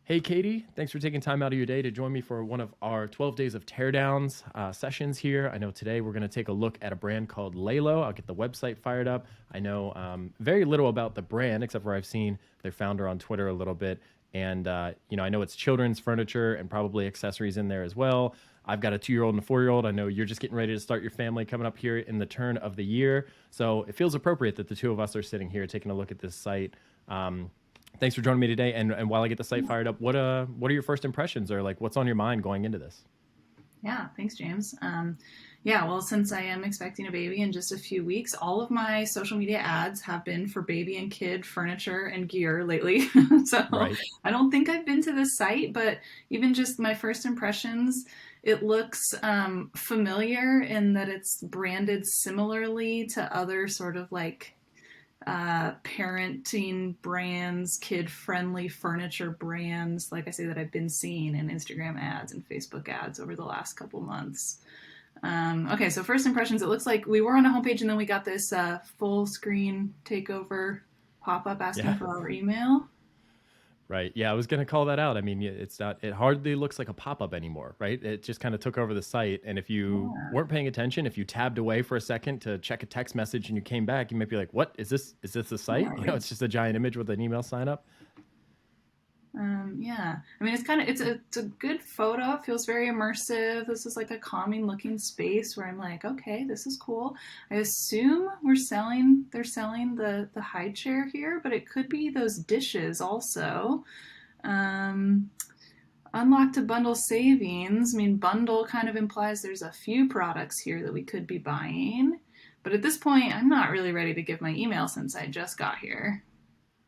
Hey, Katie, thanks for taking time out of your day to join me for one of our 12 Days of Teardowns sessions here. I know today we're going to take a look at a brand called Lalo. I'll get the website fired up. I know very little about the brand, except for I've seen their founder on Twitter a little bit. And, I know it's children's furniture and probably accessories in there as well. I've got a 2-year-old and a 4-year-old. I know you're just getting ready to start your family coming up here in the turn of the year. So it feels appropriate that the two of us are sitting here taking a look at this site. Thanks for joining me today. And while I get the site fired up, what are your first impressions, or like what's on your mind going into this? Yeah, thanks, James. Yeah, well, since I am expecting a baby in just a few weeks, all of my social media ads have been for baby and kid furniture and gear lately. So Right. I don't think I've been to this site, but even just my first impressions, it looks familiar in that it's branded similarly to other sort of like parenting brands, kid-friendly furniture brands, like I say, that I've been seeing in Instagram ads and Facebook ads over the last couple months. Okay, so first impressions, it looks like we were on a homepage and then we got this full screen takeover pop-up asking Yeah. for our email. Right. Yeah, I was going to call that out. I mean, it's not, it hardly looks like a pop-up anymore, right? It just kind of took over the site. And if you Yeah. weren't paying attention, if you tabbed away for a second to check a text message and you came back, you might be like, what is this? Is this the site? You know, Right. it's just a giant image with an email sign up. Yeah, I mean, it's a good photo. It feels very immersive. This is like a calming looking space where I'm like, okay, this is cool. I assume they're selling the high chair here, but it could be those dishes also. Um, Unlock to bundle savings. I mean, bundle kind of implies there's a few products here that we could be buying. But at this point, I'm not really ready to give my email since I just got here.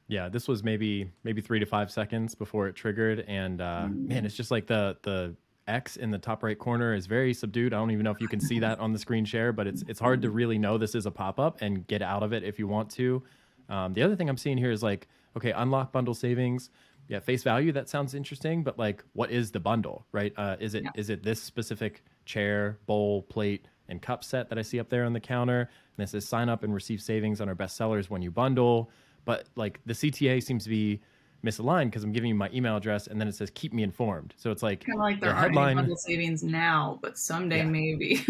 Yeah, this was maybe 3 to 5 seconds before it triggered, and man, it's just like the X in the top right corner is very subdued. I don't even know if you can see that on the screen share, but it's hard to really know this is a pop up and get out of it if you want to. The other thing I'm seeing here is like, okay, unlock bundle savings. Yeah, face value, that sounds interesting, but like, what is the bundle, right? Is it Yeah. is it this specific chair, bowl, plate, and cup set that I see up there on the counter? And this says sign up and receive savings on our best sellers when you bundle. But like the CTA seems to be misaligned because I'm giving you my email address and then it says keep me informed. So it's like Kind of like there the aren't any headline, bundle savings now, but someday yeah, maybe.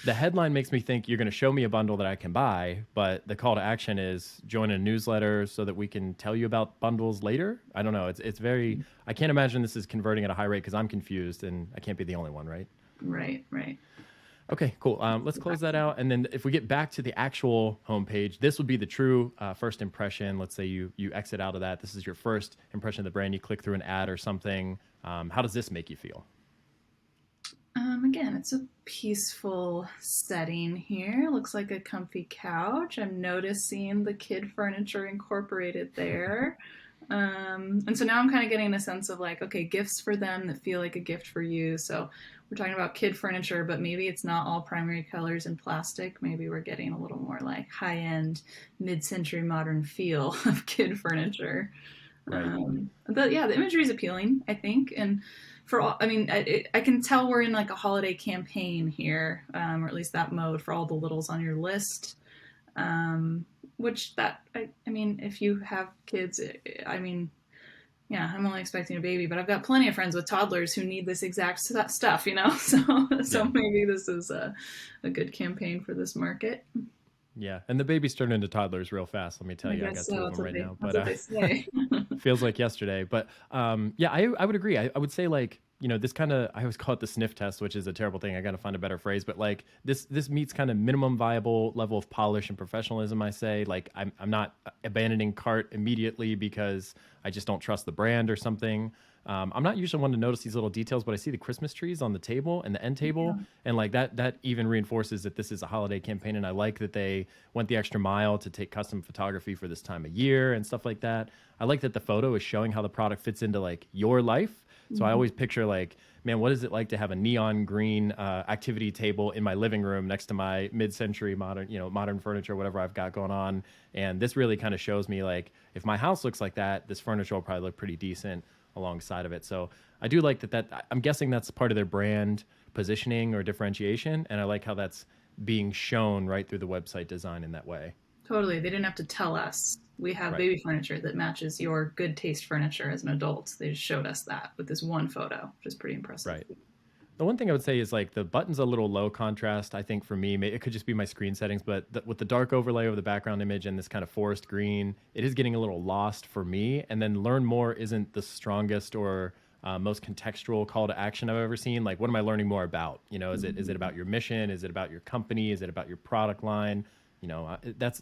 the headline makes me think you're going to show me a bundle that I can buy, but the call to action is join a newsletter so that we can tell you about bundles later. I don't know. It's very, I can't imagine this is converting at a high rate because I'm confused and I can't be the only one, right? Right, right. Okay, cool. Let's close that out. And then if we get back to the actual homepage, this would be the true first impression. Let's say you exit out of that. This is your first impression of the brand. You click through an ad or something. How does this make you feel? Again, it's a peaceful setting here. Looks like a comfy couch. I'm noticing the kid furniture incorporated there. And so now I'm kind of getting a sense of like, okay, gifts for them that feel like a gift for you. So we're talking about kid furniture, but maybe it's not all primary colors and plastic. Maybe we're getting a little more like high end, mid century modern feel of kid furniture. Right. The imagery is appealing, I think, and for all, I mean, I can tell we're in like a holiday campaign here, or at least that mode for all the littles on your list. Which that I mean, if you have kids, I mean, yeah, I'm only expecting a baby, but I've got plenty of friends with toddlers who need this exact stuff, you know. So Yeah. maybe this is a good campaign for this market. Yeah. And the babies turn into toddlers real fast. Let me tell I you, I guess got two so. of them right now. That's But what they say. feels like yesterday. But yeah, I would agree. I would say like, this kind of, I always call it the sniff test, which is a terrible thing. I got to find a better phrase, but like this meets kind of minimum viable level of polish and professionalism. I say like, I'm not abandoning cart immediately because I just don't trust the brand or something. I'm not usually one to notice these little details, but I see the Christmas trees on the table and the end table, Yeah. and like that even reinforces that this is a holiday campaign. And I like that they went the extra mile to take custom photography for this time of year and stuff like that. I like that the photo is showing how the product fits into like your life. So I Mhm. always picture like, man, what is it like to have a neon green activity table in my living room next to my mid-century modern furniture, whatever I've got going on. And this really kind of shows me like, if my house looks like that, this furniture will probably look pretty decent alongside of it. So I do like that I'm guessing that's part of their brand positioning or differentiation. And I like how that's being shown right through the website design in that way. Totally. They didn't have to tell us. We have Right. baby furniture that matches your good taste furniture as an adult. They just showed us that with this one photo, which is pretty impressive. Right. The one thing I would say is like the button's a little low contrast. I think for me, it could just be my screen settings, but with the dark overlay over the background image and this kind of forest green, it is getting a little lost for me. And then learn more isn't the strongest or most contextual call to action I've ever seen. Like, what am I learning more about? You know, is it about your mission? Is it about your company? Is it about your product line? You know,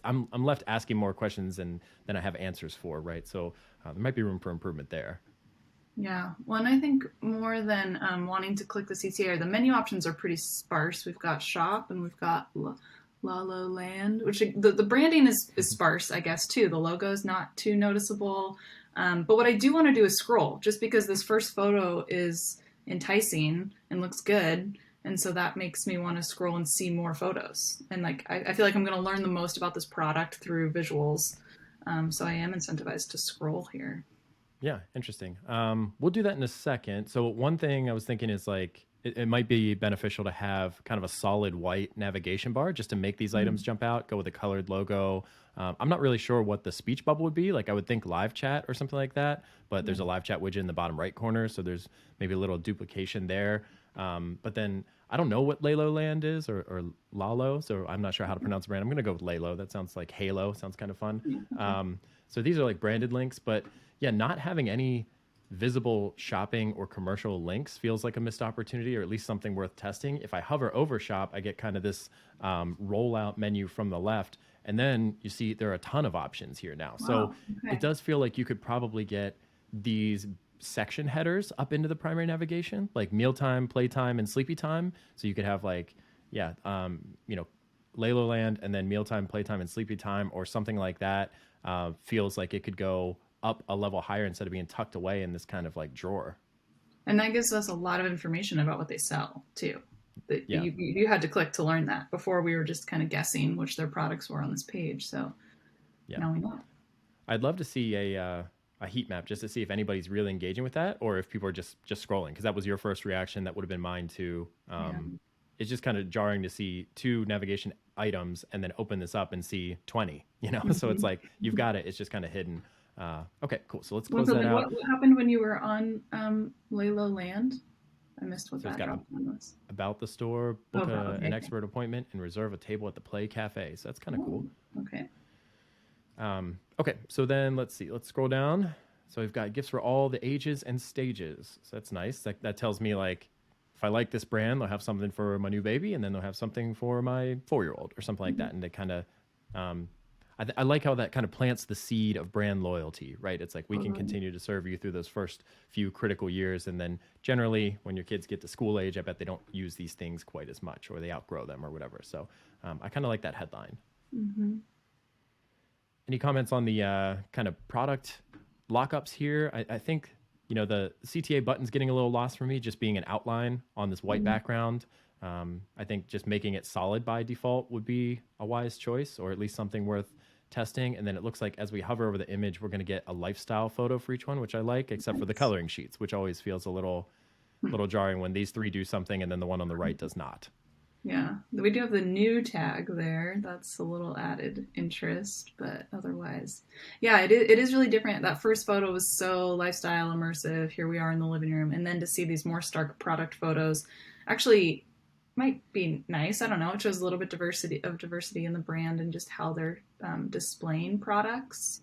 I'm left asking more questions than I have answers for, right? So there might be room for improvement there. Yeah. Well, and I think more than wanting to click the CTA, the menu options are pretty sparse. We've got shop and we've got Lalo Land, which the branding is sparse, I guess, too. The logo is not too noticeable. But what I do want to do is scroll, just because this first photo is enticing and looks good. And so that makes me want to scroll and see more photos. And like, I feel like I'm going to learn the most about this product through visuals. So I am incentivized to scroll here. Yeah, interesting. We'll do that in a second. So one thing I was thinking is like it might be beneficial to have kind of a solid white navigation bar just to make these items jump out. Go with a colored logo. I'm not really sure what the speech bubble would be. Like I would think live chat or something like that. But there's a live chat widget in the bottom right corner, so there's maybe a little duplication there. But then I don't know what Lalo Land is or Lalo, so I'm not sure how to pronounce the brand. I'm gonna go with Lalo. That sounds like Halo. Sounds kind of fun. So these are like branded links, but yeah, not having any visible shopping or commercial links feels like a missed opportunity, or at least something worth testing. If I hover over shop, I get kind of this rollout menu from the left, and then you see there are a ton of options here now. So it does feel like you could probably get these section headers up into the primary navigation, like mealtime, playtime, and sleepy time. So you could have like, yeah, you know, Lalo Land and then mealtime, playtime, and sleepy time, or something like that. Feels like it could go up a level higher instead of being tucked away in this kind of like drawer. And that gives us a lot of information about what they sell too. That Yeah. you had to click to learn that. Before we were just kind of guessing which their products were on this page. So Yeah. now we know. I'd love to see a heat map just to see if anybody's really engaging with that or if people are just scrolling, because that was your first reaction. That would have been mine too. It's just kind of jarring to see two navigation items and then open this up and see 20, you know? So it's like, you've got it. It's just kind of hidden. Okay, cool. So let's close that out. What happened when you were on Lalo Land? I missed what So it's that got was. about the store, book Okay. an expert appointment, and reserve a table at the Play Cafe. So that's kind of cool. Okay. Okay, so then let's see. Let's scroll down. So we've got gifts for all the ages and stages. So that's nice. That tells me like, if I like this brand, they'll have something for my new baby, and then they'll have something for my 4-year-old or something like that. And they kind of, I like how that kind of plants the seed of brand loyalty, right? It's like we can continue to serve you through those first few critical years. And then generally when your kids get to school age, I bet they don't use these things quite as much or they outgrow them or whatever. So I kind of like that headline. Any comments on the kind of product lockups here? I think, you know, the CTA button's getting a little lost for me, just being an outline on this white background. I think just making it solid by default would be a wise choice, or at least something worth testing. And then it looks like as we hover over the image, we're going to get a lifestyle photo for each one, which I like, except for the coloring sheets, which always feels a little jarring when these three do something and then the one on the right does not. Yeah, we do have the new tag there. That's a little added interest, but otherwise, yeah, it is really different. That first photo was so lifestyle immersive. Here we are in the living room, and then to see these more stark product photos, actually might be nice. I don't know. It shows a little bit diversity in the brand and just how they're displaying products.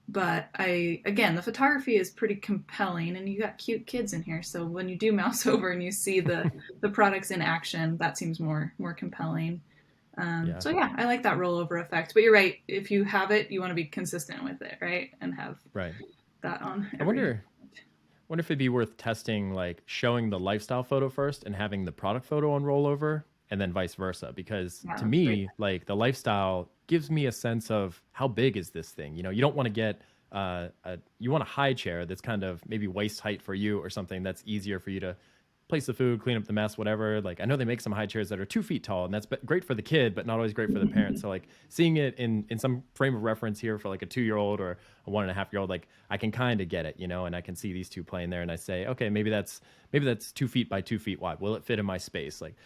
But again, the photography is pretty compelling, and you got cute kids in here. So when you do mouse over and you see the products in action, that seems more compelling. So yeah, I like that rollover effect. But you're right. If you have it, you want to be consistent with it, right? And have that on. I wonder if it'd be worth testing, like showing the lifestyle photo first and having the product photo on rollover, and then vice versa. Because to me, like the lifestyle gives me a sense of how big is this thing. You know, you don't want to get you want a high chair that's kind of maybe waist height for you or something that's easier for you to place the food, clean up the mess, whatever. Like I know they make some high chairs that are 2 feet tall, and that's great for the kid, but not always great for the parent. So like seeing it in some frame of reference here for like a 2-year-old or a 1.5-year-old, like I can kind of get it, you know, and I can see these two playing there, and I say, okay, maybe that's 2 feet by 2 feet wide. Will it fit in my space? Like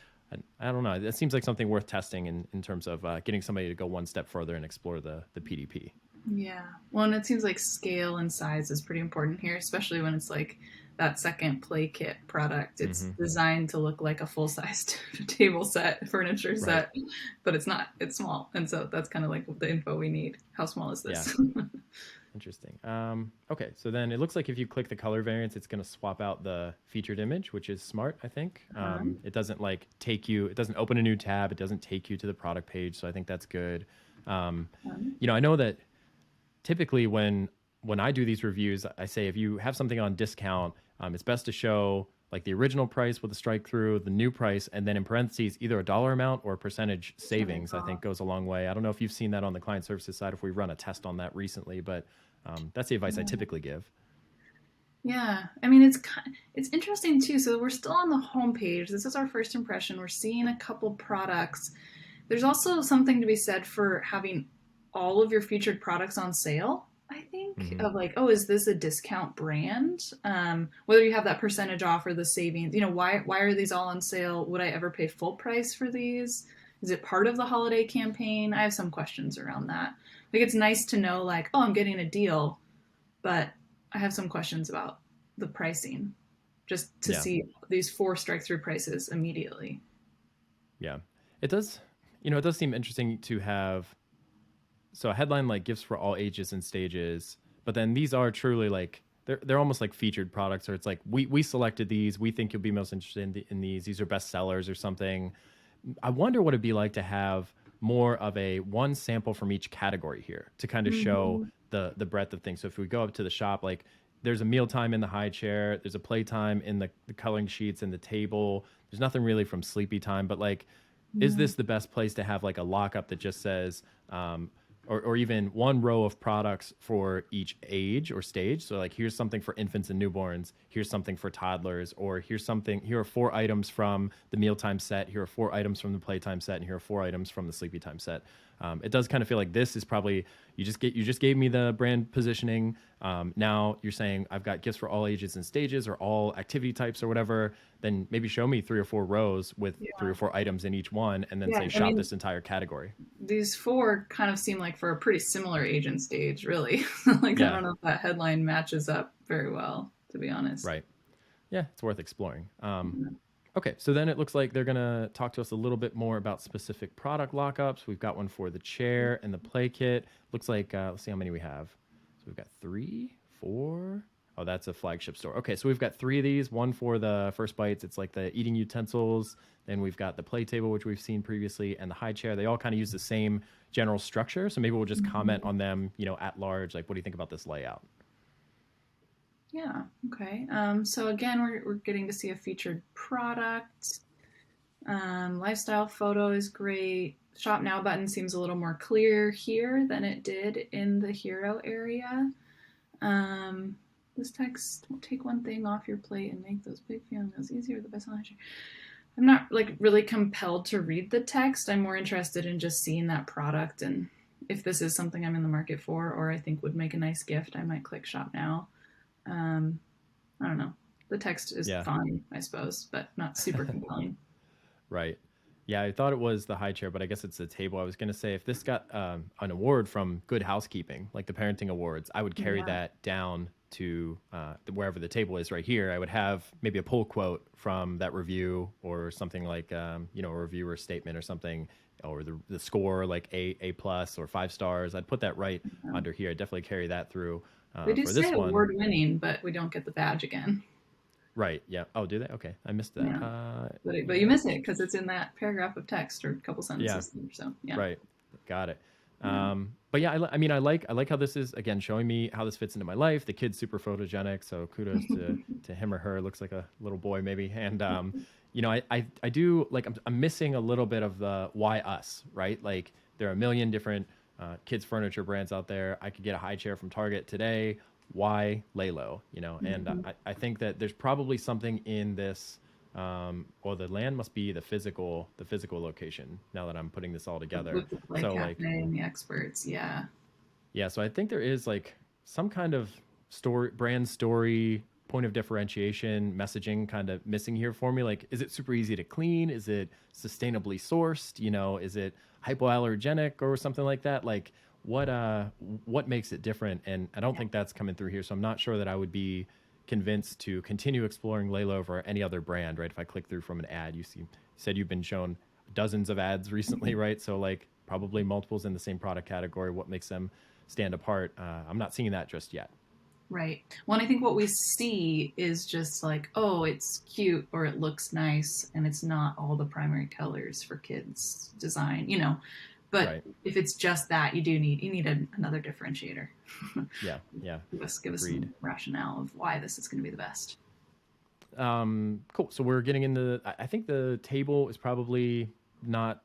I don't know. That seems like something worth testing in terms of getting somebody to go one step further and explore the PDP. Yeah. Well, and it seems like scale and size is pretty important here, especially when it's like that second play kit product. It's Hmm. designed to look like a full sized table set, furniture Right. set, but it's not. It's small. And so that's kind of like the info we need. How small is Yeah. this? Interesting. Okay, so then it looks like if you click the color variants, it's going to swap out the featured image, which is smart, I think. It doesn't like it doesn't open a new tab. It doesn't take you to the product page. So I think that's good. Um, I know that typically when I do these reviews, I say if you have something on discount, it's best to show like the original price with a strike through, the new price, and then in parentheses either a dollar amount or a percentage savings. I think goes a long way. I don't know if you've seen that on the client services side, if we run a test on that recently, but that's the advice I typically give. Yeah, I mean it's interesting too. So we're still on the homepage. This is our first impression. We're seeing a couple products. There's also something to be said for having all of your featured products on sale. I think Hmm. of like, oh, is this a discount brand? Whether you have that percentage off or the savings, why are these all on sale? Would I ever pay full price for these? Is it part of the holiday campaign? I have some questions around that. Like it's nice to know like, oh, I'm getting a deal, but I have some questions about the pricing just to Yeah, see these four strike through prices immediately. yeah. It does. It does seem interesting to have so a headline like gifts for all ages and stages, but then these are truly like they're almost like featured products, or it's like we selected these, we think you'll be most interested in these are best sellers or something. I wonder what it'd be like to have more of a one sample from each category here to kind of show Mm-hmm. the breadth of things. So if we go up to the shop, like there's a mealtime in the high chair, there's a playtime in the coloring sheets and the table. There's nothing really from sleepy time, but like, is Yeah. this the best place to have like a lockup that just says, or even one row of products for each age or stage. So like here's something for infants and newborns, here's something for toddlers, or here are 4 items from the mealtime set, here are 4 items from the playtime set, and here are 4 items from the sleepy time set. It does kind of feel like this is probably you just gave me the brand positioning. Now you're saying I've got gifts for all ages and stages or all activity types or whatever. Then maybe show me 3 or 4 rows with three Yeah. or four items in each one, and then Yeah. say I shop mean, this entire category. these four kind of seem like for a pretty similar age and stage, really. Like, I Yeah, don't know if that headline matches up very well, to be honest. right. Yeah, it's worth exploring. Okay, so then it looks like they're gonna talk to us a little bit more about specific product lockups. We've got one for the chair and the play kit. Looks like let's see how many we have. So we've got 3, 4. Oh, that's a flagship store. Okay, so we've got 3 of these. One for the first bites. It's like the eating utensils. Then we've got the play table, which we've seen previously, and the high chair. They all kind of use the same general structure. So maybe we'll just comment Mhm. on them, at large. Like, what do you think about this layout? Yeah. Okay. So again, we're getting to see a featured product. Lifestyle photo is great. Shop now button seems a little more clear here than it did in the hero area. Um, this text will take one thing off your plate and make those big family meals easier. The best knowledge. I'm not like really compelled to read the text. I'm more interested in just seeing that product and if this is something I'm in the market for or I think would make a nice gift, I might click shop now. Um, I don't know. The text is Yeah. fine, I suppose, but not super compelling. Right. Yeah, I thought it was the high chair, but I guess it's the table. I was going to say if this got an award from Good Housekeeping, like the parenting awards, I would carry Yeah. that down to wherever the table is right here. I would have maybe a pull quote from that review or something like, a reviewer statement or something, or the score like A plus or 5 stars. I'd put that right Yeah. under here. I'd definitely carry that through They do for say this one. award winning, but we don't get the badge again. Right. Yeah. Oh, do they? Okay. I missed that. Yeah. But you Yeah. miss it because it's in that paragraph of text or a couple Yeah. sentences there. So yeah. Right. Got it. Yeah. But yeah, I mean, I like how this is again showing me how this fits into my life. The kid's super photogenic, so kudos to him or her. Looks like a little boy maybe, and I do like I'm missing a little bit of the why us, right? Like there are a million different kids furniture brands out there. I could get a high chair from Target today. Why Lalo? And Mhm. I think that there's probably something in this. Or the land must be the physical location. Now that I'm putting this all together, With the play so like cafe and the experts. Yeah. yeah, so I think there is like some kind of brand story point of differentiation messaging kind of missing here for me? Like, is it super easy to clean? Is it sustainably sourced? Is it hypoallergenic or something like that? Like, what makes it different? And I don't think that's coming through here. So I'm not sure that I would be convinced to continue exploring Lalo over any other brand, right? If I click through from an ad, you said you've been shown dozens of ads recently, right? So like probably multiples in the same product category. What makes them stand apart? I'm not seeing that just yet. Right. Well, and I think what we see is just like, oh, it's cute or it looks nice, and it's not all the primary colors for kids design, But Right. if it's just that, you need another differentiator. Yeah. Yeah. Give us Agreed. some rationale of why this is going to be the best. Cool. So we're getting into, I think the table is probably not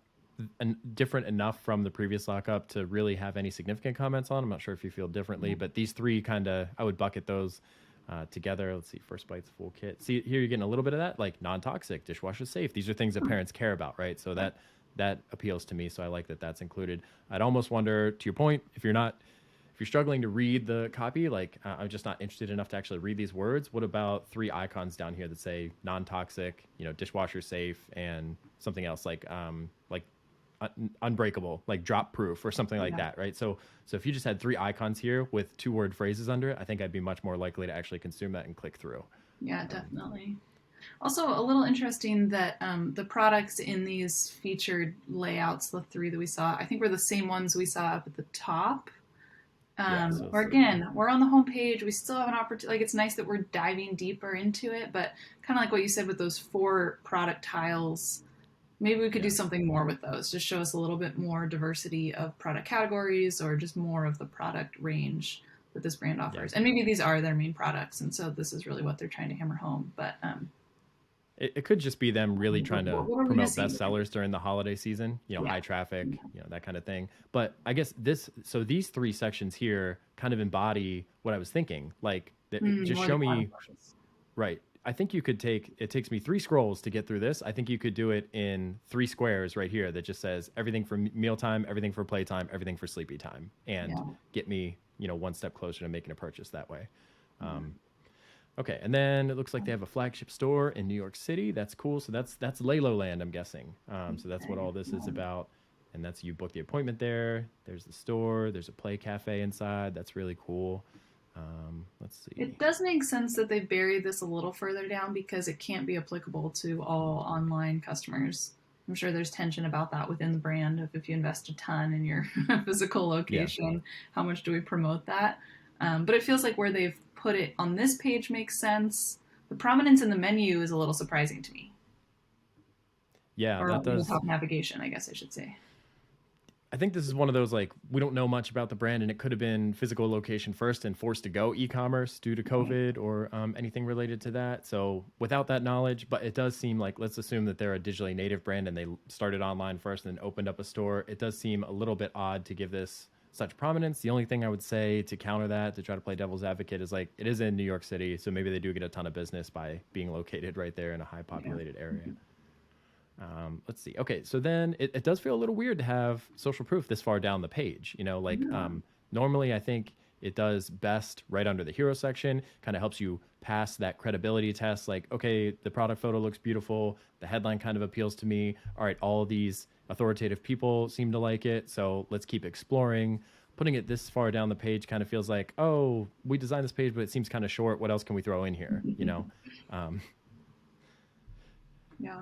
different enough from the previous lockup to really have any significant comments on. I'm not sure if you feel differently, but these three kind of, I would bucket those together. Let's see, First Bite's full kit. See, here you're getting a little bit of that, like non-toxic, dishwasher safe. These are things that parents care about, right? So that appeals to me. So I like that that's included. I'd almost wonder, to your point, if you're struggling to read the copy, like I'm just not interested enough to actually read these words, what about three icons down here that say non-toxic, dishwasher safe, and something else like unbreakable, like drop proof or something like that, right? So if you just had three icons here with 2-word phrases under it, I think I'd be much more likely to actually consume that and click through. Yeah, definitely. Also, a little interesting that the products in these featured layouts, the three that we saw, I think were the same ones we saw up at the top. Or again, we're on the homepage. We still have an opportunity. Like, it's nice that we're diving deeper into it, but kind of like what you said with those 4 product tiles, maybe we could do something more with those. Just show us a little bit more diversity of product categories or just more of the product range that this brand offers. And maybe these are their main products, and so this is really what they're trying to hammer home. But it could just be them really trying to promote bestsellers during the holiday season, high traffic, that kind of thing. But I guess these 3 sections here kind of embody what I was thinking. Like, just show me, right. I think you could it takes me 3 scrolls to get through this. I think you could do it in 3 squares right here that just says everything for mealtime, everything for playtime, everything for sleepy time, and get me, one step closer to making a purchase that way. Okay, and then it looks like they have a flagship store in New York City. That's cool. So that's Lalo Land, I'm guessing. So that's what all this is about. And that's, you book the appointment there. There's the store. There's a play cafe inside. That's really cool. Let's see. It does make sense that they buried this a little further down because it can't be applicable to all online customers. I'm sure there's tension about that within the brand. If you invest a ton in your physical location, how much do we promote that? But it feels like where they've put it on this page makes sense. The prominence in the menu is a little surprising to me. Yeah, or that does. top navigation, I guess I should say. I think this is one of those, like, we don't know much about the brand, and it could have been physical location first and forced to go e-commerce due to COVID or anything related to that. So without that knowledge, but it does seem like, let's assume that they're a digitally native brand and they started online first and then opened up a store. It does seem a little bit odd to give this such prominence. The only thing I would say to counter that, to try to play devil's advocate, is like, it is in New York City, so maybe they do get a ton of business by being located right there in a high populated area. Let's see. Okay, so then it does feel a little weird to have social proof this far down the page. Normally I think it does best right under the hero section, kind of helps you pass that credibility test. Like, okay, the product photo looks beautiful. The headline kind of appeals to me. All right, all these authoritative people seem to like it, so let's keep exploring. Putting it this far down the page kind of feels like, oh, we designed this page, but it seems kind of short. What else can we throw in here? Yeah.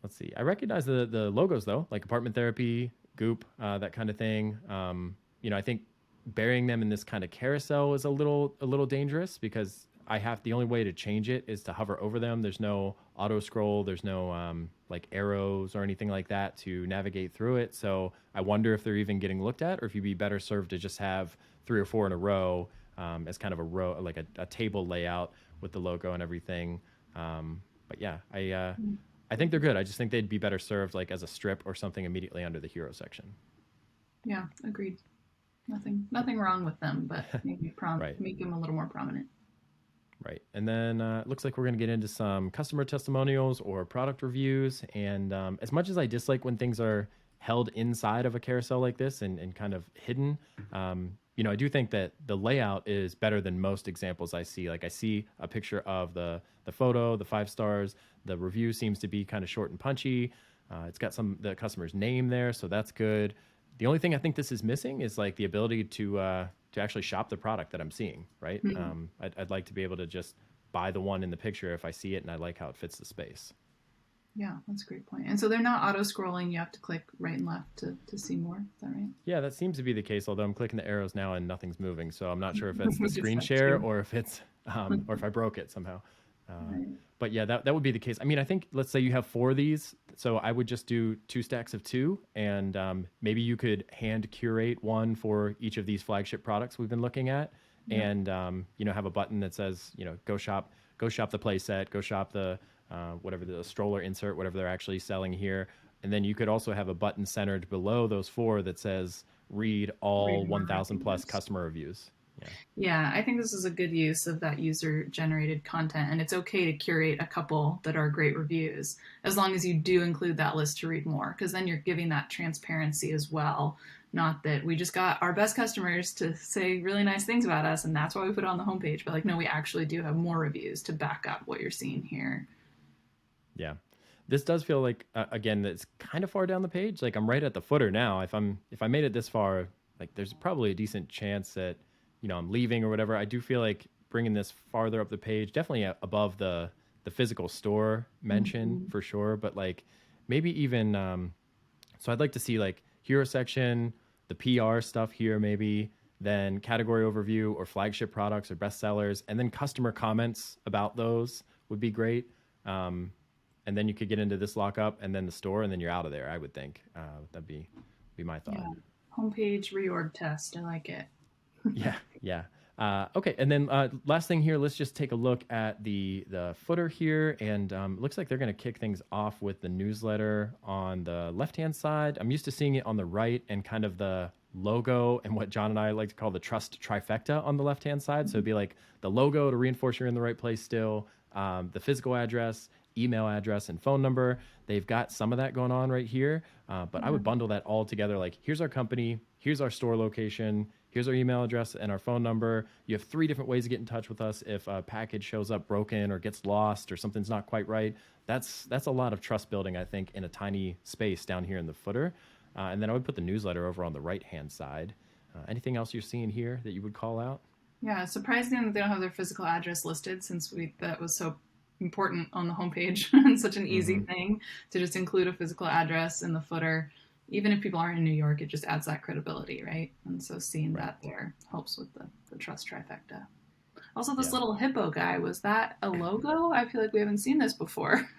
Let's see. I recognize the logos though, like apartment therapy, Goop, that kind of thing. I think burying them in this kind of carousel is a little dangerous because the only way to change it is to hover over them. There's no auto scroll. There's no like arrows or anything like that to navigate through it. So I wonder if they're even getting looked at, or if you'd be better served to just have 3 or 4 in a row as kind of a row, like a table layout with the logo and everything. But yeah, I think they're good. I just think they'd be better served like as a strip or something immediately under the hero section. Yeah, agreed. Nothing wrong with them, but maybe Right. Make them a little more prominent. Right. And then it looks like we're going to get into some customer testimonials or product reviews. And as much as I dislike when things are held inside of a carousel like this and kind of hidden, I do think that the layout is better than most examples I see. Like I see a picture of the photo, the 5 stars. The review seems to be kind of short and punchy. It's got the customer's name there, so that's good. The only thing I think this is missing is like the ability to actually shop the product that I'm seeing, right? Mhm. I'd like to be able to just buy the one in the picture if I see it and I like how it fits the space. Yeah, that's a great point. And so they're not auto scrolling. You have to click right and left to see more. Is that right? Yeah, that seems to be the case. Although I'm clicking the arrows now and nothing's moving, so I'm not sure if it's the We just screen have share two. or if it's or if I broke it somehow. Uh, Right. but yeah, that would be the case. I mean, I think let's say you have 4 of these, so I would just do 2 stacks of 2, and maybe you could hand curate one for each of these flagship products we've been looking at, Yeah. and have a button that says go shop the playset, go shop the whatever the stroller insert, whatever they're actually selling here. And then you could also have a button centered below those 4 that says read all Read more 1,000 plus reviews. customer reviews. Yeah. Yeah, I think this is a good use of that user generated content. And it's okay to curate a couple that are great reviews as long as you do include that list to read more, because then you're giving that transparency as well. Not that we just got our best customers to say really nice things about us and that's why we put it on the homepage, but like, no, we actually do have more reviews to back up what you're seeing here. Yeah. This does feel like again it's kind of far down the page. Like I'm right at the footer now. If I made it this far, like there's probably a decent chance that I'm leaving or whatever. I do feel like bringing this farther up the page, definitely above the physical store mention Mm-hmm. for sure, but like maybe even so I'd like to see like hero section, the PR stuff here maybe, then category overview or flagship products or bestsellers, and then customer comments about those would be great. Um, and then you could get into this lockup and then the store, and then you're out of there. I would think that'd be my thought. Yeah. Homepage reorg test. I like it. Yeah, yeah. Okay, and then last thing here, let's just take a look at the footer here, and it looks like they're going to kick things off with the newsletter on the left-hand side. I'm used to seeing it on the right, and kind of the logo and what John and I like to call the trust trifecta on the left-hand side. So it'd be like the logo to reinforce you're in the right place still, the physical address, email address, and phone number. They've got some of that going on right here, but I Yeah. would bundle that all together. Like, here's our company, here's our store location, here's our email address and our phone number. You have 3 different ways to get in touch with us if a package shows up broken or gets lost or something's not quite right. That's a lot of trust building, I think, in a tiny space down here in the footer. And then I would put the newsletter over on the right-hand side. Anything else you're seeing here that you would call out? Yeah, it's surprising that they don't have their physical address listed since that was so important on the homepage and such an easy Mm-hmm. thing to just include a physical address in the footer. Even if people aren't in New York, it just adds that credibility, right? And so seeing Right. that there helps with the trust trifecta. Also, this Yeah. little hippo guy, was that a logo? I feel like we haven't seen this before.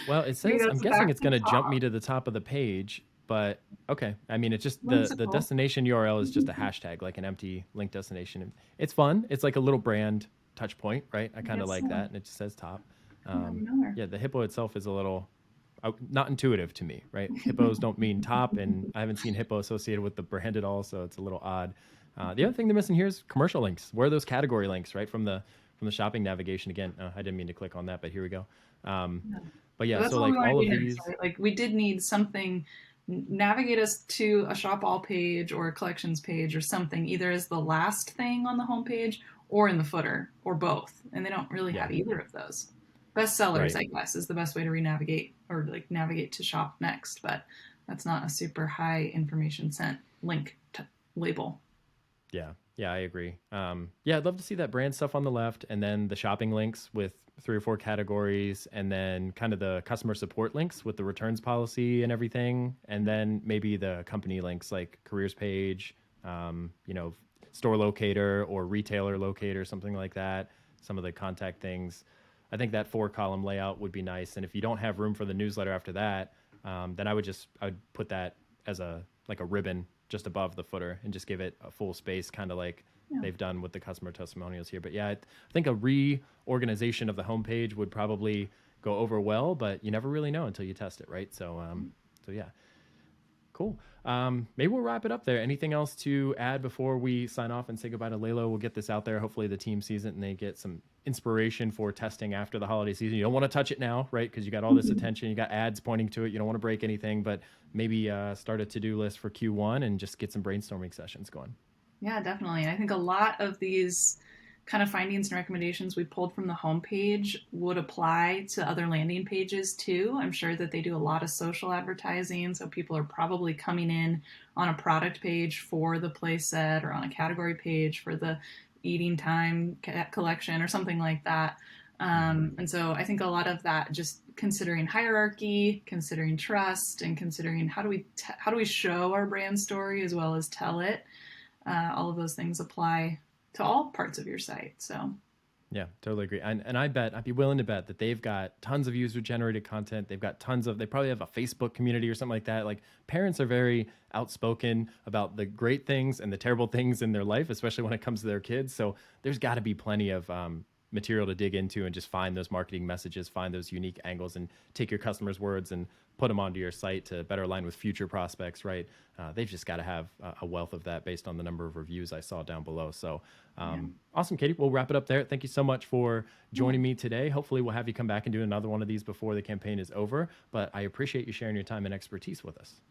Well, it Maybe says I'm that's guessing back it's to going the to jump me top. to the top of the page, but okay. I mean, it's just the Whimsical. destination URL is just a hashtag, like an empty link destination. It's fun. It's like a little brand touch point, right? I I kind of guess like so. that, and it just says top. Come out of nowhere. Yeah, the hippo itself is a little not intuitive to me, right? Hippos don't mean top, and I haven't seen hippo associated with the brand at all, so it's a little odd. The other thing they're missing here is commercial links. Where are those category links, right, from the shopping navigation? Again, I didn't mean to click on that, but here we go. Um, Yeah. but But yeah, that's so what we like want all to of do next, these, right? Like we did need something navigate us to a shop all page or a collections page or something, either as the last thing on the homepage or in the footer or both. And they don't really yeah, have either of those. Bestsellers, right. I guess, is the best way to re-navigate or like navigate to shop next, but that's not a super high information sent link label. Yeah, yeah, I agree. Yeah, I'd love to see that brand stuff on the left, and then the shopping links with 3 or 4 categories, and then kind of the customer support links with the returns policy and everything, and then maybe the company links like careers page, store locator or retailer locator, something like that. Some of the contact things. I think that 4-column layout would be nice, and if you don't have room for the newsletter after that, then I would put that as a ribbon just above the footer and just give it a full space, kind of like Yeah. they've done with the customer testimonials here. But yeah, I think a reorganization of the homepage would probably go over well, but you never really know until you test it, right? So yeah, cool. Maybe we'll wrap it up there. Anything else to add before we sign off and say goodbye to Lalo? We'll get this out there. Hopefully the team sees it and they get some inspiration for testing after the holiday season. You don't want to touch it now, right? Because you got all this attention, you got ads pointing to it. You don't want to break anything, but maybe start a to-do list for Q1 and just get some brainstorming sessions going. Yeah, definitely. I think a lot of these kind of findings and recommendations we pulled from the homepage would apply to other landing pages too. I'm sure that they do a lot of social advertising, so people are probably coming in on a product page for the playset or on a category page for the eating time collection or something like that. Mhm. And so I think a lot of that, just considering hierarchy, considering trust, and considering how do we show our brand story as well as tell it. All of those things apply to all parts of your site. So Yeah, totally agree. And I'd be willing to bet that they've got tons of user generated content. They've got they probably have a Facebook community or something like that. Like parents are very outspoken about the great things and the terrible things in their life, especially when it comes to their kids. So there's got to be plenty of material to dig into and just find those marketing messages, find those unique angles, and take your customers' words and put them onto your site to better align with future prospects, right? They've just got to have a wealth of that based on the number of reviews I saw down below. So yeah, awesome, Katie. We'll wrap it up there. Thank you so much for yeah, joining me today. Hopefully, we'll have you come back and do another one of these before the campaign is over. But I appreciate you sharing your time and expertise with us.